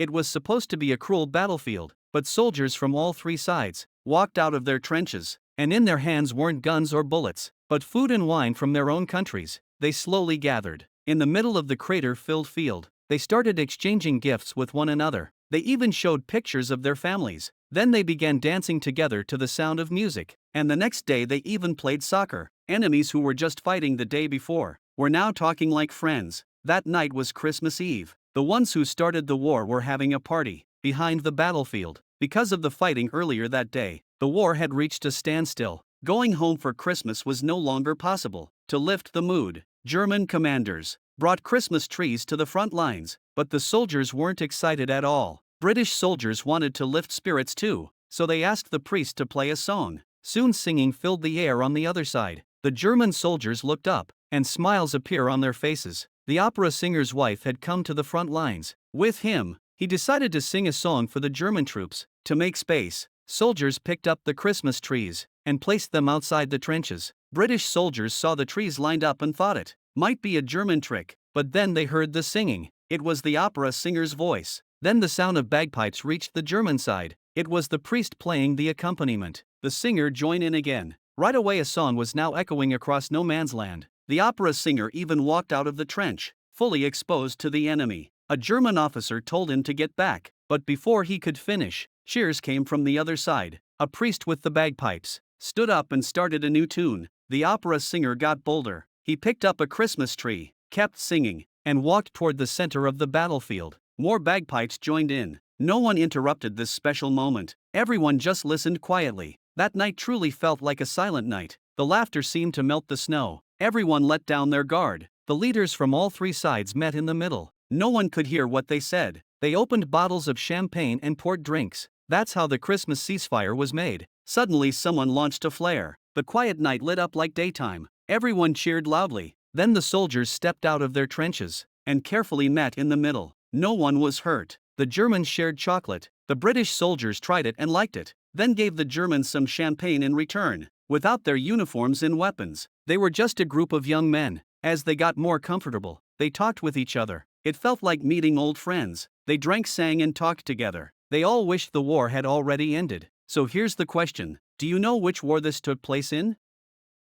It was supposed to be a cruel battlefield, but soldiers from all three sides walked out of their trenches, and in their hands weren't guns or bullets, but food and wine from their own countries. They slowly gathered in the middle of the crater-filled field. They started exchanging gifts with one another. They even showed pictures of their families. Then they began dancing together to the sound of music. And the next day they even played soccer. Enemies who were just fighting the day before were now talking like friends. That night was Christmas Eve. The ones who started the war were having a party behind the battlefield. Because of the fighting earlier that day, the war had reached a standstill. Going home for Christmas was no longer possible. To lift the mood, German commanders brought Christmas trees to the front lines, but the soldiers weren't excited at all. British soldiers wanted to lift spirits too, so they asked the priest to play a song. Soon singing filled the air on the other side. The German soldiers looked up, and smiles appeared on their faces. The opera singer's wife had come to the front lines. With him, he decided to sing a song for the German troops. To make space, soldiers picked up the Christmas trees and placed them outside the trenches. British soldiers saw the trees lined up and thought it might be a German trick, but then they heard the singing. It was the opera singer's voice. Then the sound of bagpipes reached the German side. It was the priest playing the accompaniment. The singer joined in again. Right away a song was now echoing across no man's land. The opera singer even walked out of the trench, fully exposed to the enemy. A German officer told him to get back, but before he could finish, cheers came from the other side. A priest with the bagpipes stood up and started a new tune. The opera singer got bolder. He picked up a Christmas tree, kept singing, and walked toward the center of the battlefield. More bagpipes joined in. No one interrupted this special moment. Everyone just listened quietly. That night truly felt like a silent night. The laughter seemed to melt the snow. Everyone let down their guard. The leaders from all three sides met in the middle. No one could hear what they said. They opened bottles of champagne and poured drinks. That's how the Christmas ceasefire was made. Suddenly someone launched a flare. The quiet night lit up like daytime. Everyone cheered loudly. Then the soldiers stepped out of their trenches and carefully met in the middle. No one was hurt. The Germans shared chocolate. The British soldiers tried it and liked it, then gave the Germans some champagne in return. Without their uniforms and weapons, they were just a group of young men. As they got more comfortable, they talked with each other. It felt like meeting old friends. They drank, sang, and talked together. They all wished the war had already ended. So here's the question: do you know which war this took place in?